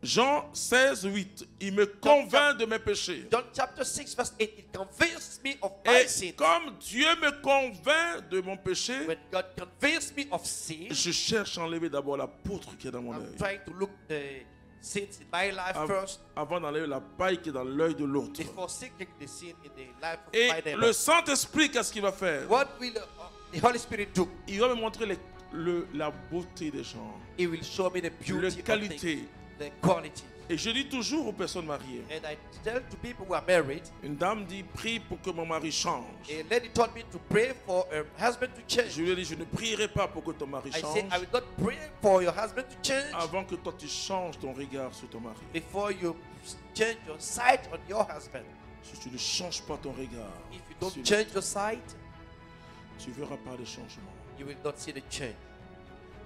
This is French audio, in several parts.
Jean 16, 8. Il me convainc de mes péchés. John chapter 6 verse 8. It convinces me of my Et sin. comme Dieu me convainc de mon péché, When God convinces me of sin, je cherche à enlever d'abord la poutre qui est dans mon I'm œil, trying to look the sins in my life first avant d'enlever la paille qui est dans l'œil de l'autre. before seeking the sin in the life of Et my neighbor. le Saint-Esprit, qu'est-ce qu'il va faire? What will the Holy Spirit do? Il va me montrer la beauté des gens, He will show me the la beauty of things, qualité. the quality. Et je dis toujours aux personnes mariées, And I tell to people who are married, une dame dit, prie pour que mon mari change. a lady told me to pray for her husband to change. Je lui ai dit, je ne prierai pas pour que ton mari I change said, I will not pray for your husband to change avant que toi tu changes ton regard sur ton mari. before you change your sight on your husband. Si tu ne changes pas ton regard, If you don't sur- change your sight, tu ne verras pas de changement. you will not see the change.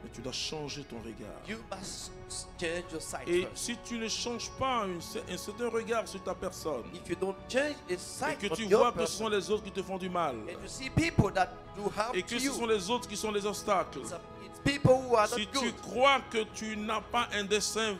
Mais tu dois changer ton regard. You must change your sight Et first. si tu ne changes pas un certain regard sur ta personne, If you don't change the et sight que on tu your vois que ce sont person, les autres qui te font du mal, and you see people that do harm et to que ce you, sont les autres qui sont les obstacles, it's people who are si not tu good. crois que tu n'as pas un dessein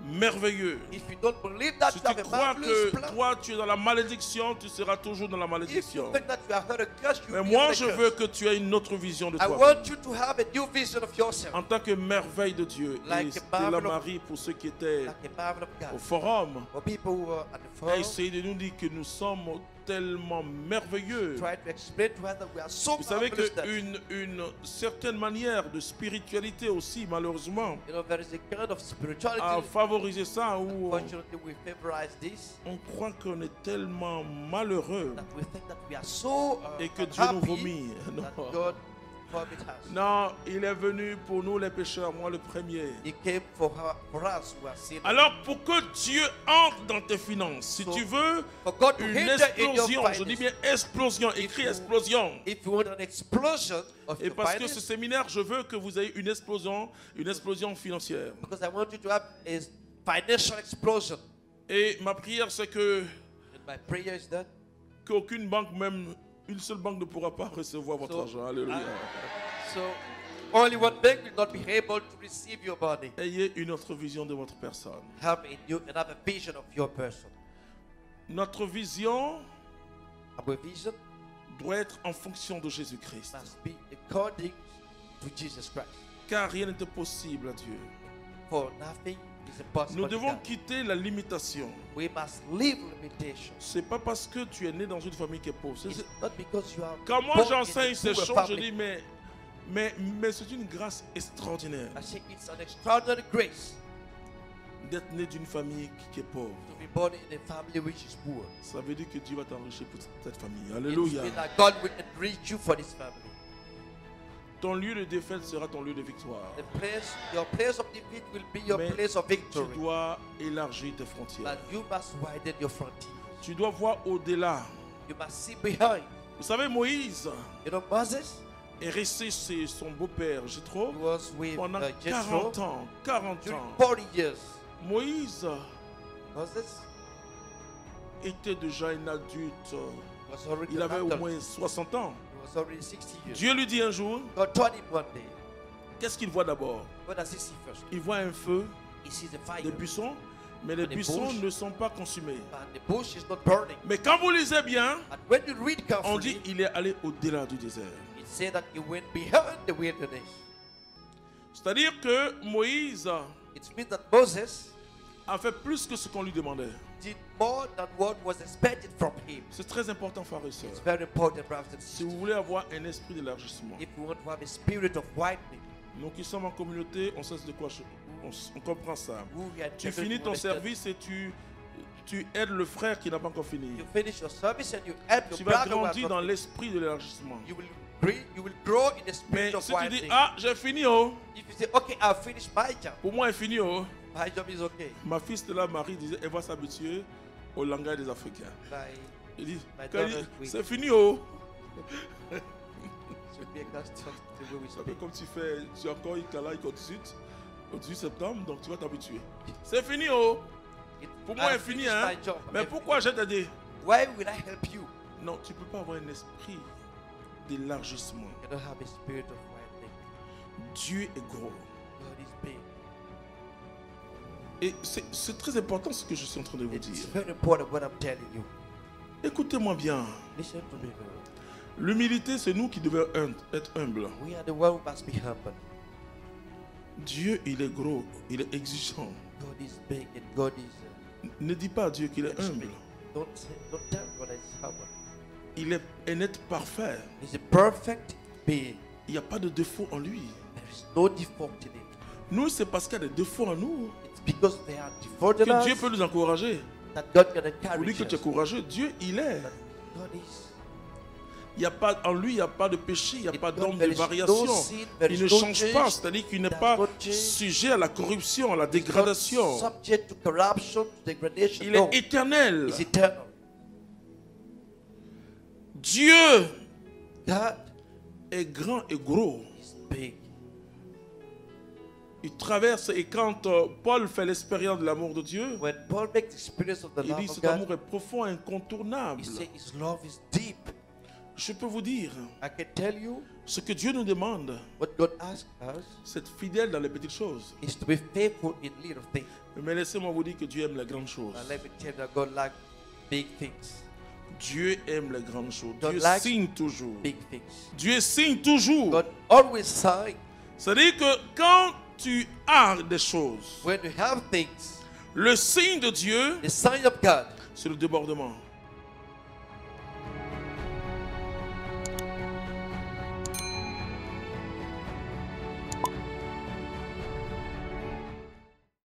merveilleux, If you don't believe that si you tu have a crois marvelous que plan, toi tu es dans la malédiction, tu seras toujours dans la if you malédiction. think that you are heard a curse, you Mais will moi be je under a veux curse. que tu aies une autre vision de I toi. want you to have a new vision of yourself, En tant que merveille de Dieu. Like Et a Stella marvel of- Marie, pour ceux qui étaient like a marvel of au God. forum, For people who are at the a forum, essayé de nous dire que nous sommes tellement merveilleux. try to explain to us that we are so Vous savez marvelous that, qu'une certaine manière de spiritualité aussi, malheureusement, you know, there is a kind of spirituality. a favorisé ça où Unfortunately, we favorize this, on croit qu'on est tellement malheureux that we think that we are so et que Dieu nous unhappy vomit. that Non. God vomit us. Non, il est venu pour nous les pécheurs, moi le premier. He came for us who are sinners. Alors pour que Dieu entre dans tes finances, si So, tu veux for God to une enter in your explosion, je dis finance, bien explosion, écris explosion. if you want an explosion of Et your parce que ce finance, séminaire, je veux que vous ayez une explosion financière. because I want you to have a financial explosion. Et ma prière, c'est que And my prayer is that qu'aucune banque, même une seule banque, ne pourra pas recevoir votre So, argent. Alléluia. so only one bank will not be able to receive your money. Ayez une autre vision de votre personne. Have a new another vision of your person. Notre vision Our vision doit être en fonction de Jésus-Christ. must be according to Jesus Christ. Car rien n'est possible à Dieu. For nothing is impossible. Nous to devons God. quitter la limitation. We must leave limitations. C'est pas parce que tu es né dans une famille qui est pauvre. It's not because you are Quand moi born j'enseigne in a ces poor choses, je family. dis mais c'est une grâce extraordinaire I say it's an extraordinary grace d'être né d'une famille qui est pauvre. to be born in a family which is poor. Ça veut dire que Dieu va t'enrichir pour cette famille. It Alléluia. means that God will enrich you for this family. Ton lieu de défaite sera ton lieu de victoire. Your place of defeat will be your Mais place of tu victory. dois élargir tes frontières. But you must widen your frontiers. Tu dois voir au-delà. You must see behind. Vous savez, Moïse You know, Moses est resté chez son beau-père Jéthro was with pendant Jethro 40 ans. 40 during ans. 40 years. Moïse Moses était déjà un adulte. was already Il avait an au adult. moins 60 ans. He was already 60 years. Dieu lui dit un jour, God told him one day, qu'est-ce qu'il voit d'abord? what does he see first? Il voit un feu, He sees a fire, des buissons, mais les And the buissons bush. ne sont pas consumés. but the bush is not burning. Mais quand vous lisez bien, And when you read on dit carefully, qu'il est allé au-delà du désert. it said that he went behind the wilderness. C'est-à-dire que Moïse It means that Moses a fait plus que ce qu'on lui demandait. did more than what was expected from him. C'est très important, frères et It's sœurs. very important, brothers and Si sisters. vous voulez avoir un esprit d'élargissement, If we want to have a spirit of widening, nous qui sommes en communauté, on sait de quoi on comprend ça. we are Tu children finis who ton understand. service et tu aides le frère qui n'a pas encore fini. You finish your service and you help your Tu vas brother who has grandir not dans finished. l'esprit de l'élargissement. You will grow in the spirit Mais of si tu dis, widening. ah, j'ai fini, oh, If you say, okay, I've finished my job, pour moi, c'est fini, oh. my job is okay. Ma fille Stella Marie disait, elle va s'habituer au langage des Africains. Like, Il dit, My quand il dit, daughter, oui. c'est fini, oh. should be accustomed to the way we Ça fait speak. comme tu as encore une calaille au 18 septembre, donc tu vas t'habituer. C'est fini, oh. Pour moi, I've c'est fini, finished hein. my job. Mais I've pourquoi je finished. t'ai dit? Why will I help you? Non, tu ne peux pas avoir un esprit d'élargissement. You don't have a spirit of widening. Dieu est gros. God is big. Et c'est très important ce que je suis en train de vous It's dire. very important what I'm telling you. Écoutez-moi bien. Listen to me. Lord. L'humilité, c'est nous qui devons être humbles. We are the one who must be humble. Dieu, il est gros, il est exigeant. God is big and God is. Ne dis pas à Dieu qu'il est humble. Don't tell God that he's humble. Il est un être parfait. He's a perfect being. Il n'y a pas de défaut en lui. There is no default in it. Nous, c'est parce qu'il y a des défauts en nous It's because they are default in que Dieu us peut nous encourager. that God can Pour encourage lui que tu es us. courageux, Dieu, il est. But God is. Il y a pas, en lui, il n'y a pas de péché, il n'y a In pas God d'ombre de there is no variation. sin, there Il is ne no change change, pas, c'est-à-dire qu'il n'est does pas not change. sujet à la corruption, à la Not dégradation. subject to corruption, to degradation. Il No. est éternel. He's eternal. Dieu God est grand et gros. is big. Il traverse, et quand Paul fait l'expérience de l'amour de Dieu, When Paul makes the experience of the il love dit of cet God, amour est profond et incontournable. he says his love is deep. Je peux vous dire, I can tell you ce que Dieu nous demande, what God asks us c'est d'être fidèle dans les petites choses. is to be faithful in little things. Mais laissez-moi vous dire que Dieu aime les grandes choses. Let me tell you that God likes big things. Dieu aime les grandes choses. God Dieu likes signe toujours. Big things. Dieu signe toujours. God always signs. C'est-à-dire que quand tu as des choses, When you have things, le signe de Dieu, the sign of God c'est le débordement.